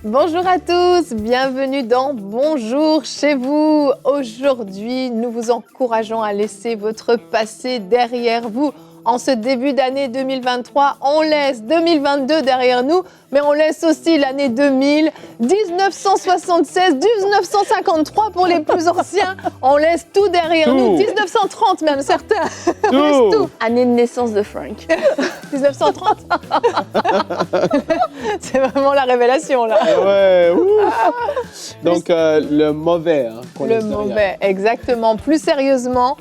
Bonjour à tous, bienvenue dans Bonjour chez vous. Aujourd'hui, nous vous encourageons à laisser votre passé derrière vous. En ce début d'année 2023, on laisse 2022 derrière nous, mais on laisse aussi l'année 2000, 1976, 1953 pour les plus anciens. On laisse tout derrière nous, 1930 même, certains. On laisse tout. Année de naissance de Frank. 1930. C'est vraiment la révélation, là. Ouais. Donc, le mauvais. Hein, le mauvais, exactement. Plus sérieusement,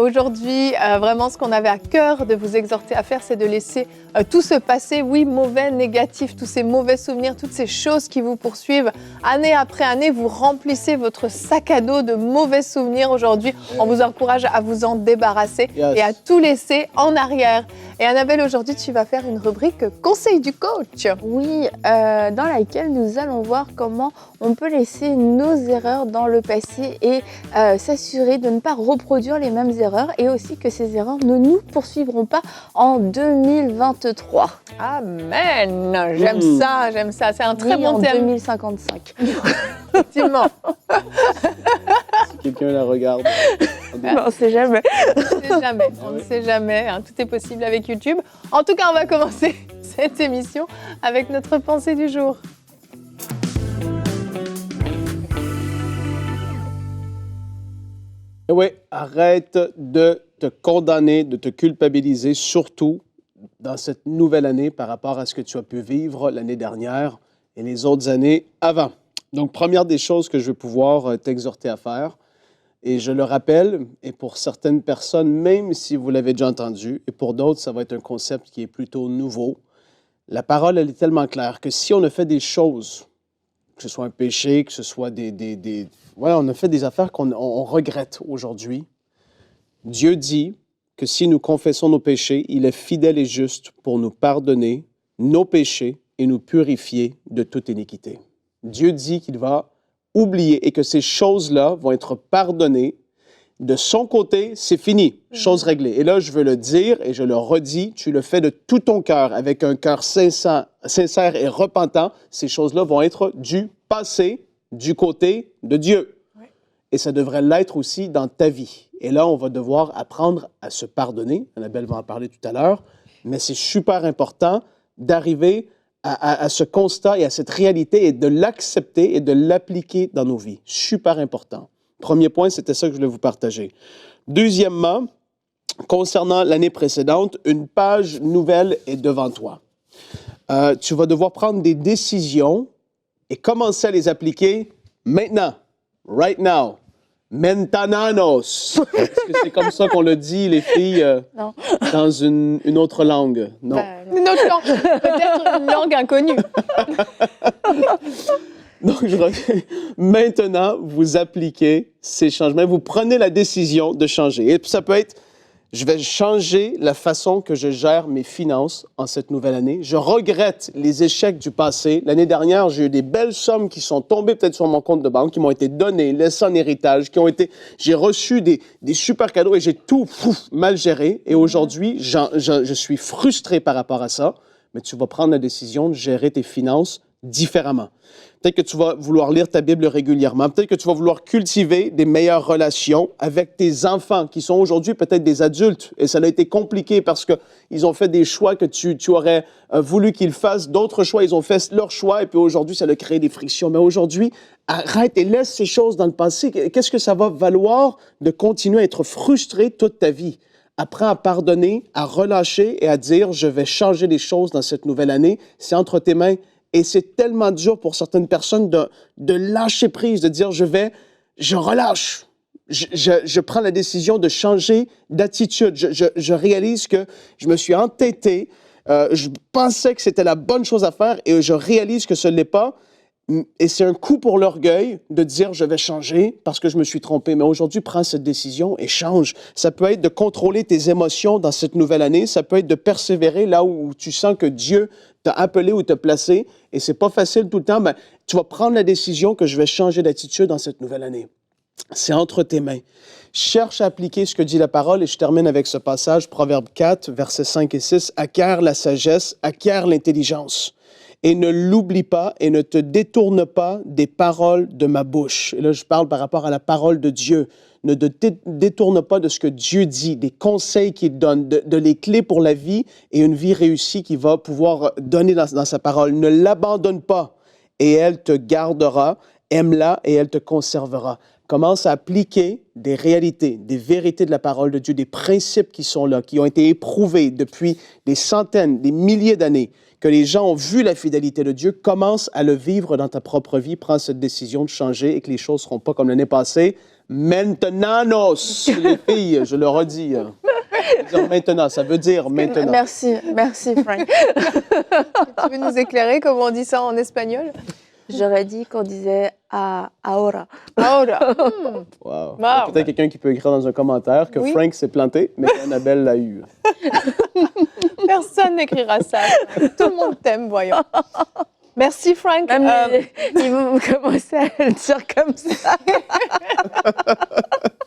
aujourd'hui, vraiment, ce qu'on avait à cœur de vous exhorter à faire, c'est de laisser tout ce passé, oui, mauvais, négatif, tous ces mauvais souvenirs, toutes ces choses qui vous poursuivent. Année après année, vous remplissez votre sac à dos de mauvais souvenirs. Aujourd'hui, on vous encourage à vous en débarrasser et à tout laisser en arrière. Et Annabelle, aujourd'hui, tu vas faire une rubrique Conseil du coach. Oui, dans laquelle nous allons voir comment on peut laisser nos erreurs dans le passé et s'assurer de ne pas reproduire les mêmes erreurs et aussi que ces erreurs ne nous poursuivront pas en 2023. Amen. J'aime ça, j'aime ça. C'est un très bon en thème. 2055. Effectivement. Si quelqu'un la regarde. On ne sait jamais. On ne sait jamais. Hein, tout est possible avec YouTube. En tout cas, on va commencer cette émission avec notre pensée du jour. Oui, arrête de te condamner, de te culpabiliser, surtout dans cette nouvelle année par rapport à ce que tu as pu vivre l'année dernière et les autres années avant. Donc, première des choses que je vais pouvoir t'exhorter à faire, et je le rappelle, et pour certaines personnes, même si vous l'avez déjà entendu, et pour d'autres, ça va être un concept qui est plutôt nouveau, la parole, elle est tellement claire que si on a fait des choses, que ce soit un péché, que ce soit on a fait des affaires qu'on regrette aujourd'hui, Dieu dit que si nous confessons nos péchés, il est fidèle et juste pour nous pardonner nos péchés et nous purifier de toute iniquité. Dieu dit qu'il va oublier et que ces choses-là vont être pardonnées. De son côté, c'est fini, chose réglée. Et là, je veux le dire et je le redis, tu le fais de tout ton cœur, avec un cœur sincère et repentant. Ces choses-là vont être du passé, du côté de Dieu. Oui. Et ça devrait l'être aussi dans ta vie. Et là, on va devoir apprendre à se pardonner. Annabelle va en parler tout à l'heure. Mais c'est super important d'arriver à ce constat et à cette réalité et de l'accepter et de l'appliquer dans nos vies. Super important. Premier point, c'était ça que je voulais vous partager. Deuxièmement, concernant l'année précédente, une page nouvelle est devant toi. Tu vas devoir prendre des décisions et commencer à les appliquer maintenant, right now. Mentananos. Est-ce que c'est comme ça qu'on le dit, les filles, dans une autre langue? Non. Une autre langue, peut-être une langue inconnue. Donc, je reviens. Maintenant, vous appliquez ces changements. Vous prenez la décision de changer. Et ça peut être, je vais changer la façon que je gère mes finances en cette nouvelle année. Je regrette les échecs du passé. L'année dernière, j'ai eu des belles sommes qui sont tombées peut-être sur mon compte de banque, qui m'ont été données, laissées en héritage, j'ai reçu des super cadeaux et j'ai tout mal géré. Et aujourd'hui, je suis frustré par rapport à ça. Mais tu vas prendre la décision de gérer tes finances différemment. Peut-être que tu vas vouloir lire ta Bible régulièrement. Peut-être que tu vas vouloir cultiver des meilleures relations avec tes enfants qui sont aujourd'hui peut-être des adultes. Et ça a été compliqué parce qu'ils ont fait des choix que tu aurais voulu qu'ils fassent. D'autres choix, ils ont fait leur choix et puis aujourd'hui, ça a créé des frictions. Mais aujourd'hui, arrête et laisse ces choses dans le passé. Qu'est-ce que ça va valoir de continuer à être frustré toute ta vie? Apprends à pardonner, à relâcher et à dire « je vais changer les choses dans cette nouvelle année ». C'est entre tes mains. Et c'est tellement dur pour certaines personnes de lâcher prise, de dire je relâche. Je prends la décision de changer d'attitude. Je réalise que je me suis entêté. Je pensais que c'était la bonne chose à faire et je réalise que ce ne l'est pas. Et c'est un coup pour l'orgueil de dire je vais changer parce que je me suis trompé. Mais aujourd'hui, prends cette décision et change. Ça peut être de contrôler tes émotions dans cette nouvelle année. Ça peut être de persévérer là où tu sens que Dieu t'a appelé ou t'a placé. Et c'est pas facile tout le temps, mais tu vas prendre la décision que je vais changer d'attitude dans cette nouvelle année. C'est entre tes mains. Cherche à appliquer ce que dit la parole et je termine avec ce passage, Proverbe 4, versets 5 et 6. Acquiert la sagesse, acquiert l'intelligence et ne l'oublie pas et ne te détourne pas des paroles de ma bouche. Et là, je parle par rapport à la parole de Dieu. Ne te détourne pas de ce que Dieu dit, des conseils qu'il donne, de les clés pour la vie et une vie réussie qu'il va pouvoir donner dans sa parole. Ne l'abandonne pas et elle te gardera. Aime-la et elle te conservera. Commence à appliquer des réalités, des vérités de la parole de Dieu, des principes qui sont là, qui ont été éprouvés depuis des centaines, des milliers d'années, que les gens ont vu la fidélité de Dieu. Commence à le vivre dans ta propre vie. Prends cette décision de changer et que les choses ne seront pas comme l'année passée. Maintenant, les filles, je le redis. Maintenant, ça veut dire maintenant. Merci Frank. Tu veux nous éclairer comment on dit ça en espagnol? J'aurais dit qu'on disait ahora. Ahora. Wow. Wow. Peut-être quelqu'un qui peut écrire dans un commentaire que Oui. Frank s'est planté, mais qu'Annabelle l'a eu. Personne n'écrira ça. Tout le monde t'aime, voyons. Merci, Frank. Même ils vont commencer à le dire comme ça.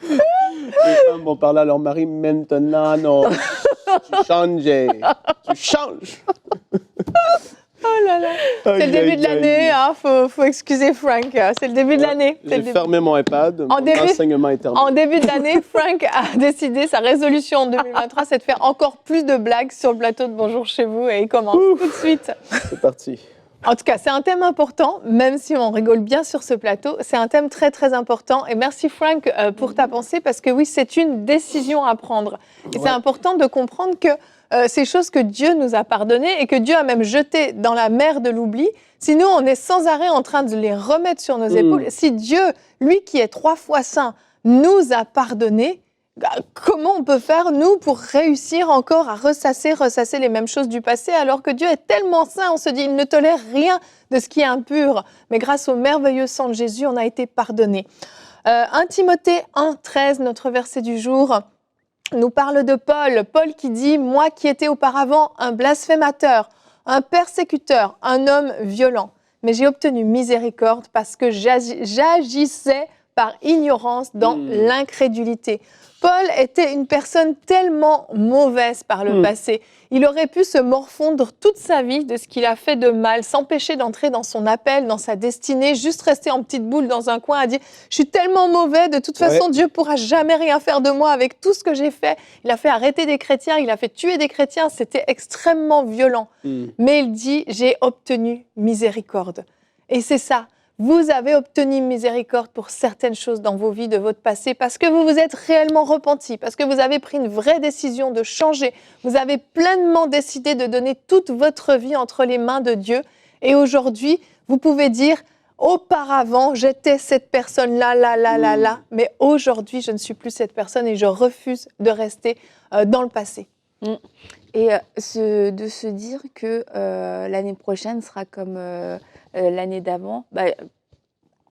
Les femmes vont parler à leur mari maintenant. Non. Tu changes. Tu changes. Oh là là. C'est le début de l'année, hein. Faut excuser Frank. C'est le début de l'année. C'est le J'ai début. fermé mon iPad. Mon enseignement est terminé. En début de l'année, Frank a décidé, sa résolution en 2023, c'est de faire encore plus de blagues sur le plateau de Bonjour chez vous et il commence tout de suite. C'est parti. En tout cas, c'est un thème important, même si on rigole bien sur ce plateau. C'est un thème très, très important. Et merci, Frank, pour ta pensée, parce que oui, c'est une décision à prendre. Et c'est important de comprendre que ces choses que Dieu nous a pardonnées et que Dieu a même jetées dans la mer de l'oubli, si nous, on est sans arrêt en train de les remettre sur nos épaules, si Dieu, lui qui est 3 fois saint, nous a pardonné, comment on peut faire, nous, pour réussir encore à ressasser les mêmes choses du passé, alors que Dieu est tellement saint, on se dit, il ne tolère rien de ce qui est impur. Mais grâce au merveilleux sang de Jésus, on a été pardonné. 1 Timothée 1,13, notre verset du jour, nous parle de Paul. Paul qui dit « Moi qui étais auparavant un blasphémateur, un persécuteur, un homme violent, mais j'ai obtenu miséricorde parce que j'agissais par ignorance dans l'incrédulité. » Paul était une personne tellement mauvaise par le passé. Il aurait pu se morfondre toute sa vie de ce qu'il a fait de mal, s'empêcher d'entrer dans son appel, dans sa destinée, juste rester en petite boule dans un coin à dire « Je suis tellement mauvais, de toute façon, Dieu pourra jamais rien faire de moi avec tout ce que j'ai fait. » Il a fait arrêter des chrétiens, il a fait tuer des chrétiens, c'était extrêmement violent. Mais il dit « J'ai obtenu miséricorde. » Et c'est ça. Vous avez obtenu miséricorde pour certaines choses dans vos vies de votre passé parce que vous vous êtes réellement repenti, parce que vous avez pris une vraie décision de changer. Vous avez pleinement décidé de donner toute votre vie entre les mains de Dieu. Et aujourd'hui, vous pouvez dire « Auparavant, j'étais cette personne-là, là. Mais aujourd'hui, je ne suis plus cette personne et je refuse de rester dans le passé. » Et de se dire que l'année prochaine sera comme l'année d'avant,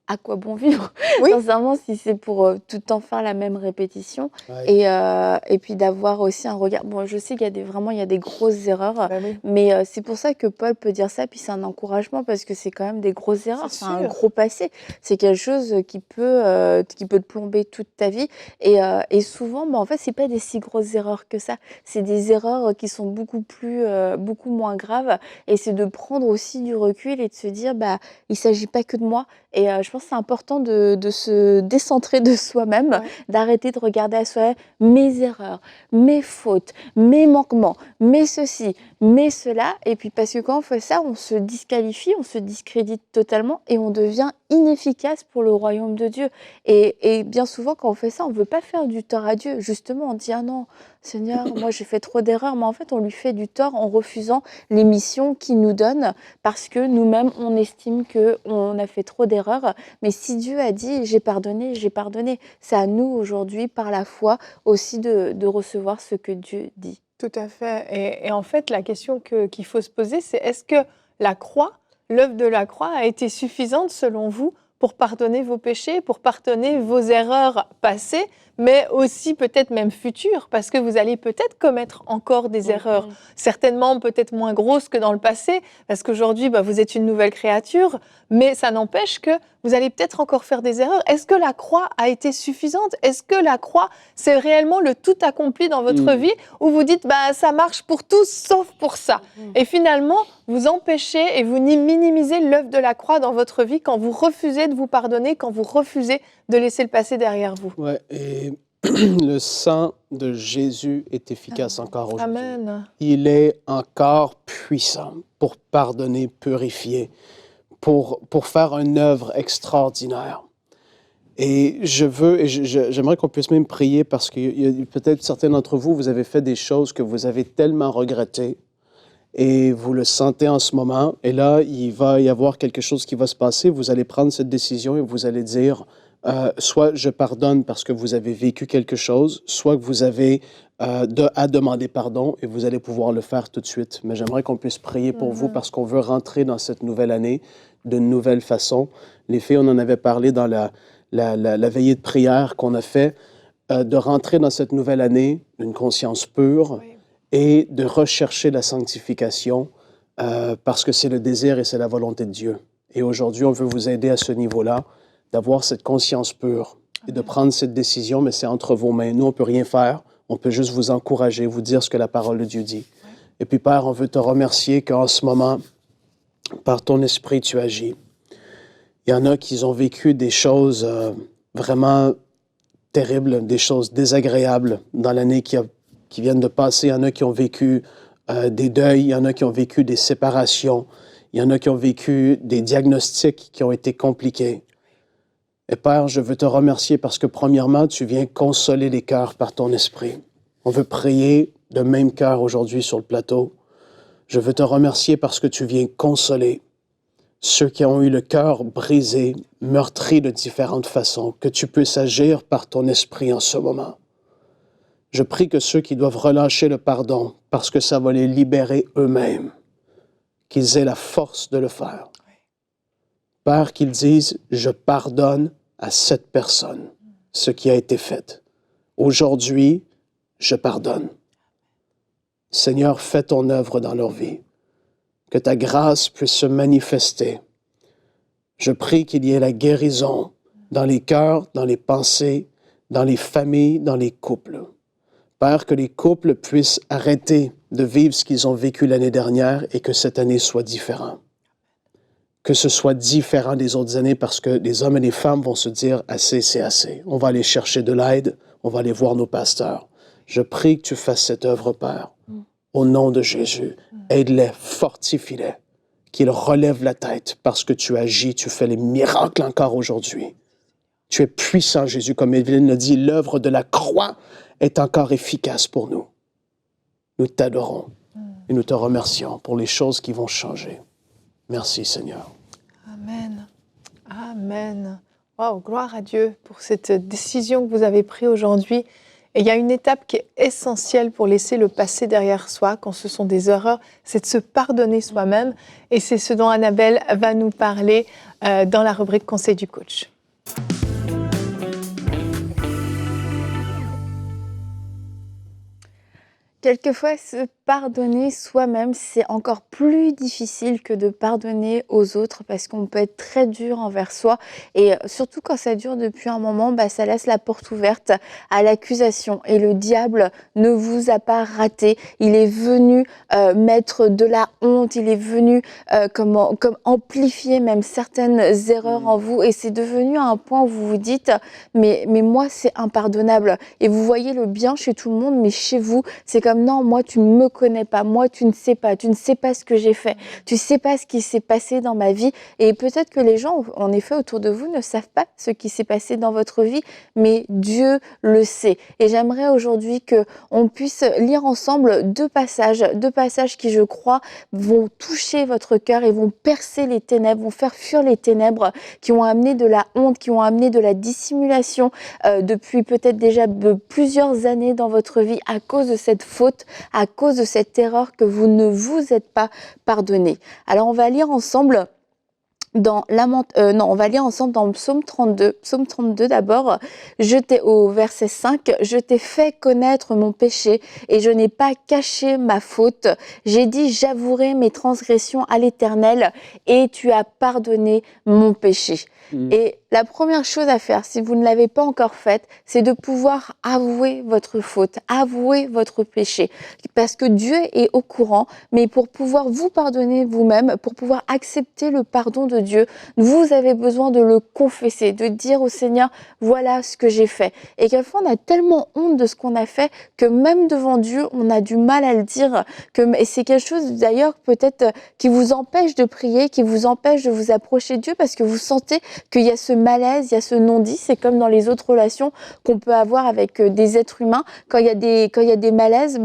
à quoi bon vivre? Sincèrement, si c'est pour tout le temps faire la même répétition. Et puis d'avoir aussi un regard. Bon, je sais qu'il y a des grosses erreurs, mais c'est pour ça que Paul peut dire ça, puis c'est un encouragement parce que c'est quand même des grosses erreurs, c'est un gros passé. C'est quelque chose qui peut te plomber toute ta vie. Et souvent, en fait, c'est pas des si grosses erreurs que ça. C'est des erreurs qui sont beaucoup moins graves. Et c'est de prendre aussi du recul et de se dire, il s'agit pas que de moi. Et je pense que c'est important de se décentrer de soi-même, d'arrêter de regarder à soi mes erreurs, mes fautes, mes manquements, mes ceci, mes cela. Et puis parce que quand on fait ça, on se disqualifie, on se discrédite totalement et on devient inefficace pour le royaume de Dieu. Et bien souvent, quand on fait ça, on ne veut pas faire du tort à Dieu. Justement, on dit « Ah non, Seigneur, moi j'ai fait trop d'erreurs », mais en fait on lui fait du tort en refusant les missions qu'il nous donne parce que nous-mêmes on estime qu'on a fait trop d'erreurs. Mais si Dieu a dit j'ai pardonné, c'est à nous aujourd'hui par la foi aussi de recevoir ce que Dieu dit. Tout à fait. Et en fait la question qu'il faut se poser, c'est est-ce que la croix, l'œuvre de la croix a été suffisante selon vous pour pardonner vos péchés, pour pardonner vos erreurs passées, mais aussi peut-être même futures, parce que vous allez peut-être commettre encore des erreurs, certainement peut-être moins grosses que dans le passé, parce qu'aujourd'hui, vous êtes une nouvelle créature, mais ça n'empêche que vous allez peut-être encore faire des erreurs. Est-ce que la croix a été suffisante? Est-ce que la croix, c'est réellement le tout accompli dans votre vie, où vous dites, ça marche pour tous, sauf pour ça? Et finalement, vous empêchez et vous minimisez l'œuvre de la croix dans votre vie quand vous refusez de vous pardonner, quand vous refusez de laisser le passé derrière vous. Ouais, et le sang de Jésus est efficace encore aujourd'hui. Amen. Il est encore puissant pour pardonner, purifier, pour faire une œuvre extraordinaire. Et j'aimerais qu'on puisse même prier parce que peut-être certains d'entre vous, vous avez fait des choses que vous avez tellement regrettées et vous le sentez en ce moment. Et là, il va y avoir quelque chose qui va se passer. Vous allez prendre cette décision et vous allez dire, soit je pardonne parce que vous avez vécu quelque chose, soit que vous avez à demander pardon et vous allez pouvoir le faire tout de suite. Mais j'aimerais qu'on puisse prier pour vous parce qu'on veut rentrer dans cette nouvelle année d'une nouvelle façon. Les filles, on en avait parlé dans la veillée de prière qu'on a fait, de rentrer dans cette nouvelle année d'une conscience pure et de rechercher la sanctification parce que c'est le désir et c'est la volonté de Dieu. Et aujourd'hui, on veut vous aider à ce niveau-là, d'avoir cette conscience pure et de prendre cette décision, mais c'est entre vos mains. Nous, on ne peut rien faire. On peut juste vous encourager, vous dire ce que la parole de Dieu dit. Et puis, Père, on veut te remercier qu'en ce moment, par ton esprit, tu agis. Il y en a qui ont vécu des choses vraiment terribles, des choses désagréables dans l'année qui viennent de passer. Il y en a qui ont vécu des deuils, il y en a qui ont vécu des séparations, il y en a qui ont vécu des diagnostics qui ont été compliqués. Et Père, je veux te remercier parce que premièrement, tu viens consoler les cœurs par ton esprit. On veut prier de même cœur aujourd'hui sur le plateau. Je veux te remercier parce que tu viens consoler ceux qui ont eu le cœur brisé, meurtri de différentes façons, que tu puisses agir par ton esprit en ce moment. Je prie que ceux qui doivent relâcher le pardon, parce que ça va les libérer eux-mêmes, qu'ils aient la force de le faire. Père, qu'ils disent, je pardonne à cette personne ce qui a été fait. Aujourd'hui, je pardonne. Seigneur, fais ton œuvre dans leur vie. Que ta grâce puisse se manifester. Je prie qu'il y ait la guérison dans les cœurs, dans les pensées, dans les familles, dans les couples. Père, que les couples puissent arrêter de vivre ce qu'ils ont vécu l'année dernière et que cette année soit différente. Que ce soit différent des autres années parce que les hommes et les femmes vont se dire « assez, c'est assez ». On va aller chercher de l'aide, on va aller voir nos pasteurs. Je prie que tu fasses cette œuvre, Père. Au nom de Jésus, aide-les, fortifie-les, qu'ils relèvent la tête parce que tu agis, tu fais les miracles encore aujourd'hui. Tu es puissant, Jésus, comme Evelyne l'a dit, l'œuvre de la croix est encore efficace pour nous. Nous t'adorons et nous te remercions pour les choses qui vont changer. Merci, Seigneur. Amen. Amen. Waouh, gloire à Dieu pour cette décision que vous avez prise aujourd'hui. Et il y a une étape qui est essentielle pour laisser le passé derrière soi, quand ce sont des erreurs, c'est de se pardonner soi-même. Et c'est ce dont Annabelle va nous parler dans la rubrique Conseil du coach. Quelquefois, se pardonner soi-même, c'est encore plus difficile que de pardonner aux autres parce qu'on peut être très dur envers soi et surtout quand ça dure depuis un moment, ça laisse la porte ouverte à l'accusation et le diable ne vous a pas raté. Il est venu mettre de la honte, il est venu comme amplifier même certaines erreurs en vous et c'est devenu à un point où vous vous dites mais moi c'est impardonnable et vous voyez le bien chez tout le monde mais chez vous c'est comme non, moi tu ne me connais pas, moi tu ne sais pas ce que j'ai fait, tu sais pas ce qui s'est passé dans ma vie et peut-être que les gens en effet autour de vous ne savent pas ce qui s'est passé dans votre vie, mais Dieu le sait. Et j'aimerais aujourd'hui que on puisse lire ensemble deux passages qui je crois vont toucher votre cœur et vont percer les ténèbres, vont faire fuir les ténèbres qui ont amené de la honte, qui ont amené de la dissimulation depuis peut-être déjà plusieurs années dans votre vie à cause de cette faute, à cause de cette erreur que vous ne vous êtes pas pardonné. Alors on va lire ensemble non, on va lire ensemble dans le psaume 32. Psaume 32 d'abord, au verset 5, « Je t'ai fait connaître mon péché et je n'ai pas caché ma faute. J'ai dit, j'avouerai mes transgressions à l'Éternel et tu as pardonné mon péché. » Et la première chose à faire, si vous ne l'avez pas encore faite, c'est de pouvoir avouer votre faute, avouer votre péché. Parce que Dieu est au courant, mais pour pouvoir vous pardonner vous-même, pour pouvoir accepter le pardon de Dieu, vous avez besoin de le confesser, de dire au Seigneur, voilà ce que j'ai fait. Et quelquefois, on a tellement honte de ce qu'on a fait que même devant Dieu, on a du mal à le dire. Et c'est quelque chose d'ailleurs peut-être qui vous empêche de prier, qui vous empêche de vous approcher de Dieu parce que vous sentez qu'il y a ce malaise, il y a ce non-dit. C'est comme dans les autres relations qu'on peut avoir avec des êtres humains. Quand il y a des malaises,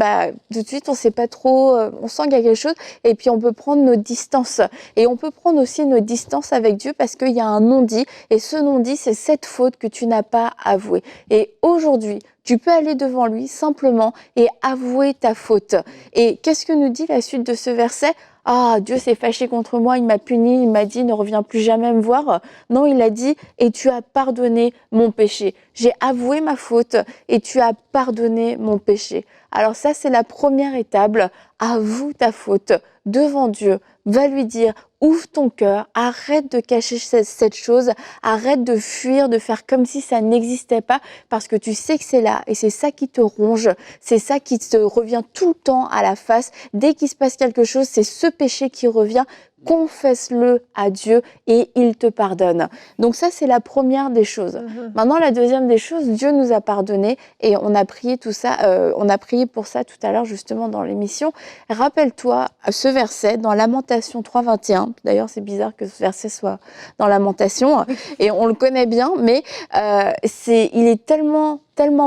tout de suite, on sait pas trop, on sent qu'il y a quelque chose et puis on peut prendre nos distances. Et on peut prendre aussi nos distances avec Dieu parce qu'il y a un non-dit. Et ce non-dit, c'est cette faute que tu n'as pas avouée. Et aujourd'hui, tu peux aller devant lui simplement et avouer ta faute. Et qu'est-ce que nous dit la suite de ce verset ? Ah, Dieu s'est fâché contre moi, il m'a puni, il m'a dit ne reviens plus jamais me voir. Non, il a dit et tu as pardonné mon péché. J'ai avoué ma faute et tu as pardonné mon péché. Alors ça, c'est la première étape. Avoue ta faute devant Dieu. Va lui dire, ouvre ton cœur, arrête de cacher cette chose, arrête de fuir, de faire comme si ça n'existait pas, parce que tu sais que c'est là et c'est ça qui te ronge, c'est ça qui te revient tout le temps à la face. Dès qu'il se passe quelque chose, c'est ce péché qui revient. Confesse-le à Dieu et il te pardonne. Donc ça, c'est la première des choses. Maintenant, la deuxième des choses, Dieu nous a pardonné et on a prié tout ça, on a prié pour ça tout à l'heure justement dans l'émission. Rappelle-toi ce verset dans Lamentation 3:21. D'ailleurs, c'est bizarre que ce verset soit dans Lamentation et on le connaît bien, mais il est tellement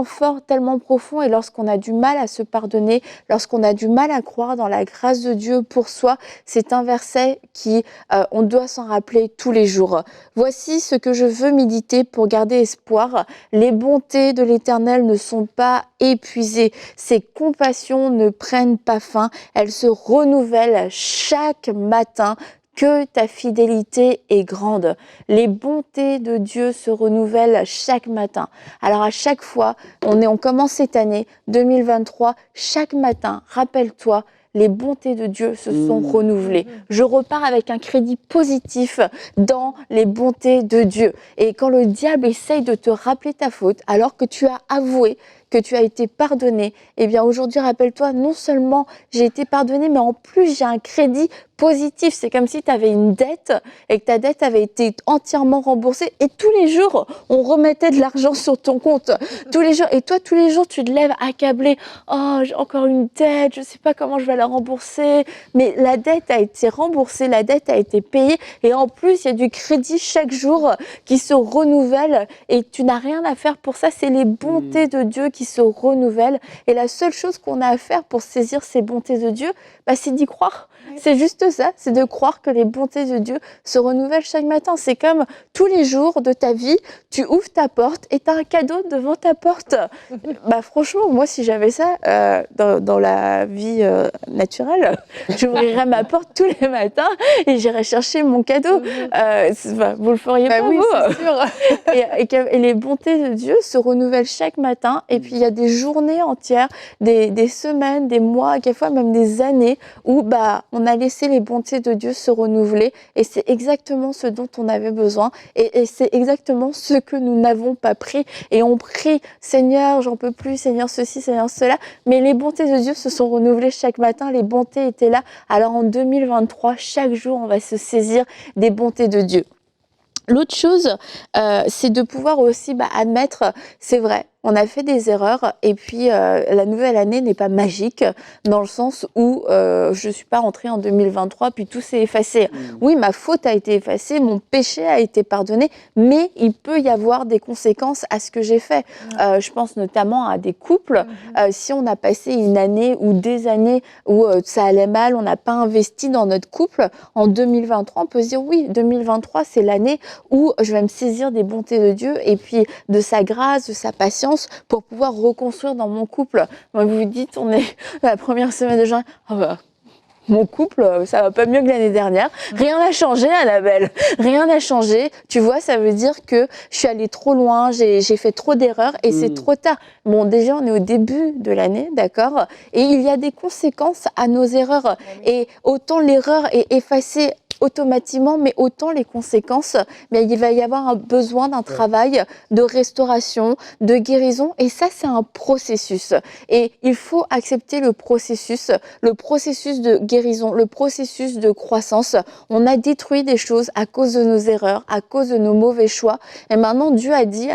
fort, tellement profond, et lorsqu'on a du mal à se pardonner, lorsqu'on a du mal à croire dans la grâce de Dieu pour soi, c'est un verset qui, on doit s'en rappeler tous les jours. Voici ce que je veux méditer pour garder espoir. Les bontés de l'Éternel ne sont pas épuisées. Ses compassions ne prennent pas fin. Elles se renouvellent chaque matin. Que ta fidélité est grande. Les bontés de Dieu se renouvellent chaque matin. Alors à chaque fois, on commence cette année 2023, chaque matin, rappelle-toi, les bontés de Dieu se sont renouvelées. Je repars avec un crédit positif dans les bontés de Dieu. Et quand le diable essaye de te rappeler ta faute, alors que tu as avoué que tu as été pardonné, eh bien aujourd'hui, rappelle-toi, non seulement j'ai été pardonné, mais en plus j'ai un crédit positif. C'est comme si tu avais une dette et que ta dette avait été entièrement remboursée. Et tous les jours, on remettait de l'argent sur ton compte. Tous les jours. Et toi, tous les jours, tu te lèves accablé. Oh, j'ai encore une dette, je ne sais pas comment je vais la rembourser. Mais la dette a été remboursée, la dette a été payée. Et en plus, il y a du crédit chaque jour qui se renouvelle. Et tu n'as rien à faire pour ça. C'est les bontés de Dieu qui se renouvellent. Et la seule chose qu'on a à faire pour saisir ces bontés de Dieu, c'est d'y croire. C'est juste ça, c'est de croire que les bontés de Dieu se renouvellent chaque matin. C'est comme tous les jours de ta vie, tu ouvres ta porte et tu as un cadeau devant ta porte. Franchement, moi, si j'avais ça dans la vie naturelle, j'ouvrirais ma porte tous les matins et j'irais chercher mon cadeau. Vous le feriez pas, oui, vous, c'est sûr. Et les bontés de Dieu se renouvellent chaque matin. Et puis, il y a des journées entières, des semaines, des mois, quelquefois même des années où on a laissé les bontés de Dieu se renouveler, et c'est exactement ce dont on avait besoin, et c'est exactement ce que nous n'avons pas pris. Et on prie, Seigneur, j'en peux plus, Seigneur ceci, Seigneur cela, mais les bontés de Dieu se sont renouvelées chaque matin, les bontés étaient là. Alors en 2023, chaque jour, on va se saisir des bontés de Dieu. L'autre chose, c'est de pouvoir aussi admettre, c'est vrai, on a fait des erreurs, et puis la nouvelle année n'est pas magique dans le sens où je suis pas rentrée en 2023 puis tout s'est effacé. Oui, ma faute a été effacée, mon péché a été pardonné, mais il peut y avoir des conséquences à ce que j'ai fait. Je pense notamment à des couples. Si on a passé une année ou des années où ça allait mal, on n'a pas investi dans notre couple, en 2023, on peut se dire oui, 2023, c'est l'année où je vais me saisir des bontés de Dieu et puis de sa grâce, de sa patience, pour pouvoir reconstruire dans mon couple. Moi, vous vous dites, on est la première semaine de juin, mon couple, ça va pas mieux que l'année dernière. Rien n'a changé, Annabelle. Rien n'a changé. Tu vois, ça veut dire que je suis allée trop loin, j'ai fait trop d'erreurs et c'est trop tard. Bon, déjà, on est au début de l'année, d'accord? Et il y a des conséquences à nos erreurs. Et autant l'erreur est effacée automatiquement, mais autant les conséquences, mais il va y avoir un besoin d'un travail de restauration, de guérison, et ça, c'est un processus. Et il faut accepter le processus de guérison, le processus de croissance. On a détruit des choses à cause de nos erreurs, à cause de nos mauvais choix, et maintenant Dieu a dit,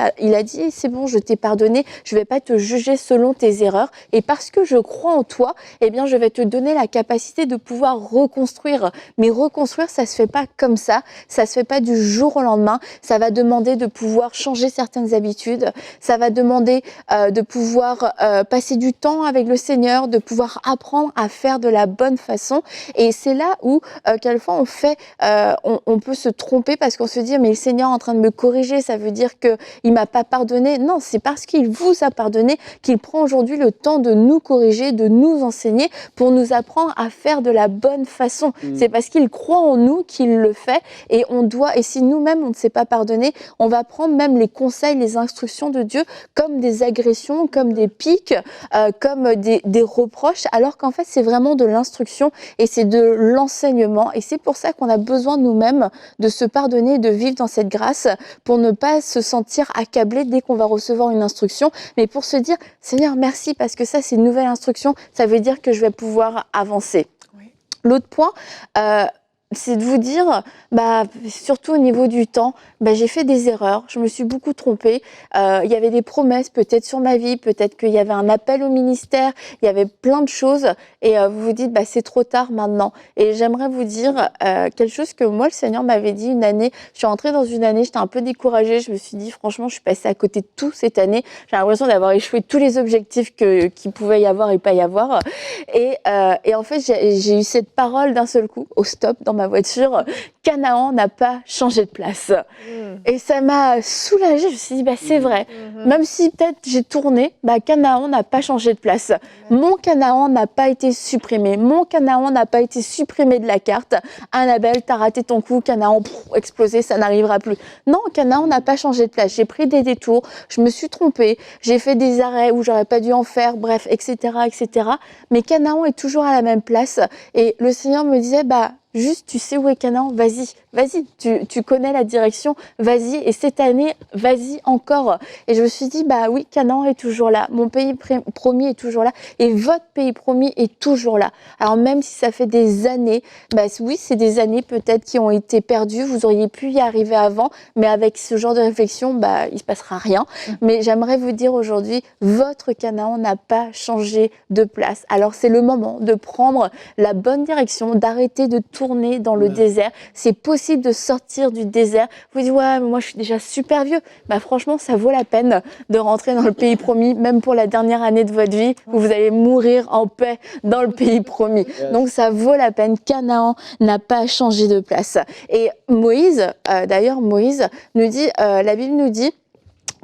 c'est bon, je t'ai pardonné, je vais pas te juger selon tes erreurs, et parce que je crois en toi, eh bien, je vais te donner la capacité de pouvoir reconstruire. Mais reconstruire, ça se fait pas comme ça se fait pas du jour au lendemain. Ça va demander de pouvoir changer certaines habitudes, ça va demander de pouvoir passer du temps avec le Seigneur, de pouvoir apprendre à faire de la bonne façon. Et c'est là où quelquefois on peut se tromper parce qu'on se dit mais le Seigneur est en train de me corriger, ça veut dire que il m'a pas pardonné. Non, c'est parce qu'il vous a pardonné qu'il prend aujourd'hui le temps de nous corriger, de nous enseigner pour nous apprendre à faire de la bonne façon. C'est parce qu'il croit en nous qu'il le fait, et si nous-mêmes on ne sait pas pardonner, on va prendre même les conseils, les instructions de Dieu comme des agressions, comme des piques, comme des reproches, alors qu'en fait c'est vraiment de l'instruction et c'est de l'enseignement. Et c'est pour ça qu'on a besoin nous-mêmes de se pardonner, de vivre dans cette grâce, pour ne pas se sentir accablé dès qu'on va recevoir une instruction, mais pour se dire Seigneur merci parce que ça c'est une nouvelle instruction, ça veut dire que je vais pouvoir avancer. Oui. L'autre point, c'est de vous dire, surtout au niveau du temps, j'ai fait des erreurs, je me suis beaucoup trompée. Il y avait des promesses peut-être sur ma vie, peut-être qu'il y avait un appel au ministère, il y avait plein de choses, et vous vous dites, c'est trop tard maintenant. Et j'aimerais vous dire quelque chose que moi, le Seigneur m'avait dit une année. Je suis rentrée dans une année, j'étais un peu découragée, je me suis dit, franchement, je suis passée à côté de tout cette année. J'ai l'impression d'avoir échoué tous les objectifs qu'il pouvait y avoir et pas y avoir. Et en fait, j'ai eu cette parole d'un seul coup, au stop, dans ma voiture, Canaan n'a pas changé de place. Et ça m'a soulagée, je me suis dit, c'est vrai. Même si peut-être j'ai tourné, Canaan n'a pas changé de place. Mon Canaan n'a pas été supprimé. Mon Canaan n'a pas été supprimé de la carte. Annabelle, t'as raté ton coup, Canaan, explosé, ça n'arrivera plus. Non, Canaan n'a pas changé de place. J'ai pris des détours, je me suis trompée, j'ai fait des arrêts où j'aurais pas dû en faire, bref, etc., etc. Mais Canaan est toujours à la même place. Et le Seigneur me disait, juste, tu sais où est Canaan, vas-y, tu connais la direction, vas-y, et cette année, vas-y encore. Et je me suis dit, oui, Canaan est toujours là, mon pays promis est toujours là, et votre pays promis est toujours là. Alors même si ça fait des années, oui, c'est des années peut-être qui ont été perdues, vous auriez pu y arriver avant, mais avec ce genre de réflexion, il se passera rien. Mais j'aimerais vous dire aujourd'hui, votre Canaan n'a pas changé de place. Alors c'est le moment de prendre la bonne direction, d'arrêter de tourner dans le désert. C'est possible de sortir du désert. Vous dites, ouais, mais moi je suis déjà super vieux. Franchement, ça vaut la peine de rentrer dans le pays promis, même pour la dernière année de votre vie, où vous allez mourir en paix dans le pays promis. Donc ça vaut la peine. Canaan n'a pas changé de place. Et Moïse, d'ailleurs, Moïse nous dit, la Bible nous dit,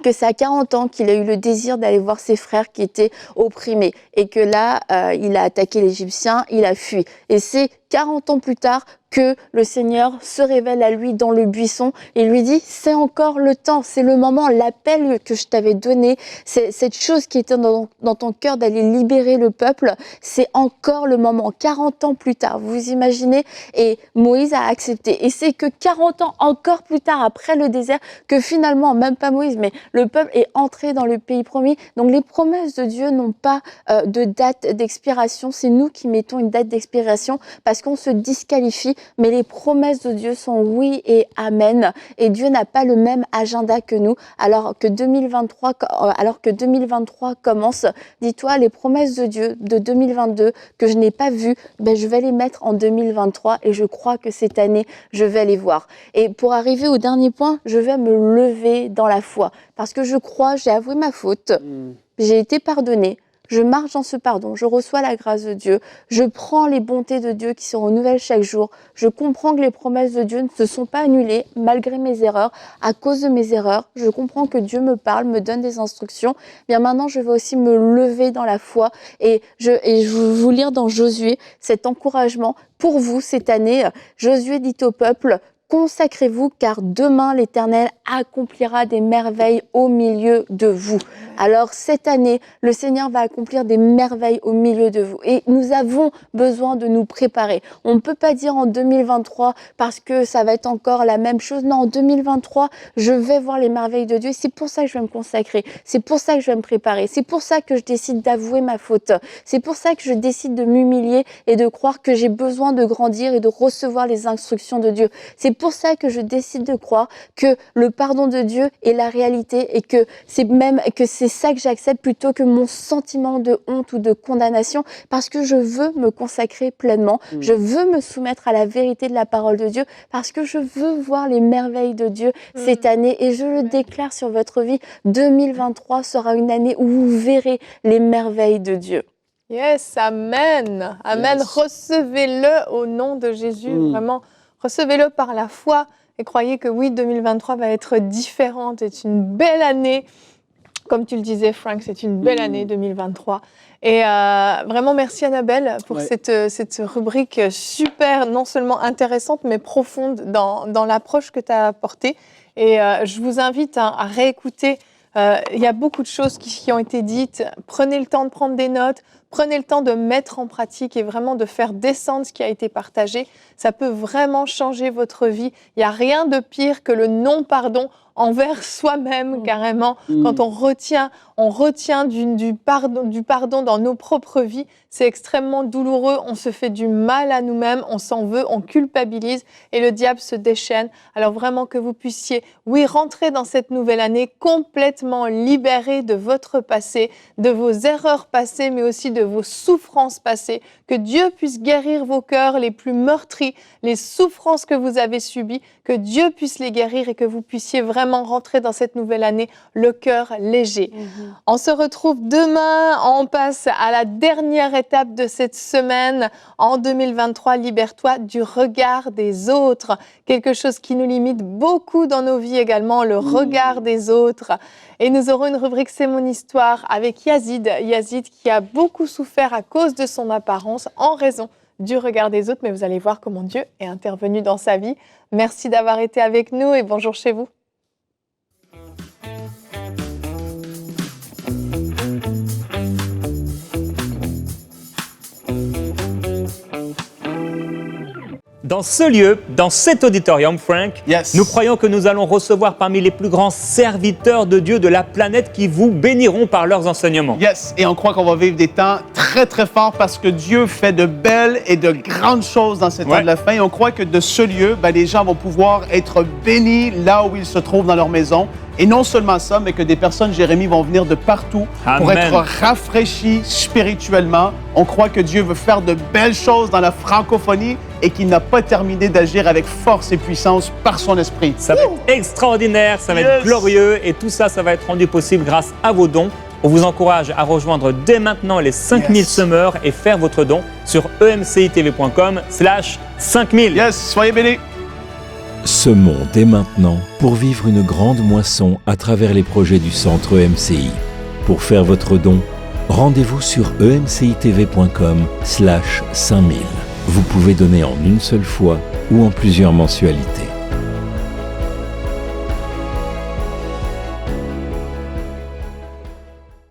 que c'est à 40 ans qu'il a eu le désir d'aller voir ses frères qui étaient opprimés, et que là, il a attaqué l'Égyptien, il a fui. Et c'est 40 ans plus tard que le Seigneur se révèle à lui dans le buisson et lui dit, c'est encore le temps, c'est le moment, l'appel que je t'avais donné, c'est cette chose qui était dans ton cœur d'aller libérer le peuple, c'est encore le moment. 40 ans plus tard, vous imaginez, et Moïse a accepté. Et c'est que 40 ans encore plus tard, après le désert, que finalement, même pas Moïse, mais le peuple est entré dans le pays promis. Donc les promesses de Dieu n'ont pas de date d'expiration, c'est nous qui mettons une date d'expiration parce qu'on se disqualifie, mais les promesses de Dieu sont oui et amen. Et Dieu n'a pas le même agenda que nous. Alors que 2023 commence, dis-toi, les promesses de Dieu de 2022 que je n'ai pas vues, je vais les mettre en 2023 et je crois que cette année, je vais les voir. Et pour arriver au dernier point, je vais me lever dans la foi parce que je crois, j'ai avoué ma faute, j'ai été pardonnée. je marche dans ce pardon, je reçois la grâce de Dieu, je prends les bontés de Dieu qui se renouvellent chaque jour, je comprends que les promesses de Dieu ne se sont pas annulées malgré mes erreurs, à cause de mes erreurs, je comprends que Dieu me parle, me donne des instructions, bien maintenant je vais aussi me lever dans la foi et je vais vous lire dans Josué cet encouragement pour vous cette année. Josué dit au peuple: consacrez-vous car demain l'Éternel accomplira des merveilles au milieu de vous. Alors cette année, le Seigneur va accomplir des merveilles au milieu de vous et nous avons besoin de nous préparer. On ne peut pas dire en 2023 parce que ça va être encore la même chose. Non, en 2023, je vais voir les merveilles de Dieu. C'est pour ça que je vais me consacrer. C'est pour ça que je vais me préparer. C'est pour ça que je décide d'avouer ma faute. C'est pour ça que je décide de m'humilier et de croire que j'ai besoin de grandir et de recevoir les instructions de Dieu. C'est pour ça que je décide de croire que le pardon de Dieu est la réalité et que c'est ça que j'accepte plutôt que mon sentiment de honte ou de condamnation, parce que je veux me consacrer pleinement, je veux me soumettre à la vérité de la parole de Dieu, parce que je veux voir les merveilles de Dieu cette année et je le déclare sur votre vie, 2023 sera une année où vous verrez les merveilles de Dieu. Yes, amen. Amen. Yes. Recevez-le au nom de Jésus. Vraiment, recevez-le par la foi et croyez que oui, 2023 va être différente. C'est une belle année. Comme tu le disais, Frank, c'est une belle année 2023. Et vraiment, merci Annabelle pour cette rubrique super, non seulement intéressante, mais profonde dans l'approche que tu as apportée. Et je vous invite à réécouter. Il y a beaucoup de choses qui ont été dites. Prenez le temps de prendre des notes. Prenez le temps de mettre en pratique et vraiment de faire descendre ce qui a été partagé. Ça peut vraiment changer votre vie. Il n'y a rien de pire que le non-pardon envers soi-même, carrément. Quand on retient du pardon dans nos propres vies, c'est extrêmement douloureux. On se fait du mal à nous-mêmes, on s'en veut, on culpabilise et le diable se déchaîne. Alors vraiment que vous puissiez, rentrer dans cette nouvelle année complètement libéré de votre passé, de vos erreurs passées, mais aussi de vos souffrances passées. Que Dieu puisse guérir vos cœurs les plus meurtris, les souffrances que vous avez subies, que Dieu puisse les guérir et que vous puissiez vraiment rentrer dans cette nouvelle année le cœur léger. On se retrouve demain, on passe à la dernière étape de cette semaine. En 2023, libère-toi du regard des autres. Quelque chose qui nous limite beaucoup dans nos vies également, le regard des autres. Et nous aurons une rubrique C'est mon histoire avec Yazid. Yazid qui a beaucoup souffert à cause de son apparence en raison du regard des autres. Mais vous allez voir comment Dieu est intervenu dans sa vie. Merci d'avoir été avec nous et bonjour chez vous. Dans ce lieu, dans cet auditorium, Frank, nous croyons que nous allons recevoir parmi les plus grands serviteurs de Dieu de la planète qui vous béniront par leurs enseignements. Yes, et on croit qu'on va vivre des temps très, très forts parce que Dieu fait de belles et de grandes choses dans ces temps de la fin. Et on croit que de ce lieu, les gens vont pouvoir être bénis là où ils se trouvent dans leur maison. Et non seulement ça, mais que des personnes, Jérémie, vont venir de partout pour être rafraîchis spirituellement. On croit que Dieu veut faire de belles choses dans la francophonie et qu'il n'a pas terminé d'agir avec force et puissance par son esprit. Ça va être extraordinaire, ça va être glorieux et tout ça, ça va être rendu possible grâce à vos dons. On vous encourage à rejoindre dès maintenant les 5000 semeurs et faire votre don sur emcitv.com/5000. Yes, soyez bénis. Semons dès maintenant pour vivre une grande moisson à travers les projets du Centre EMCI. Pour faire votre don, rendez-vous sur emcitv.com/5000. Vous pouvez donner en une seule fois ou en plusieurs mensualités.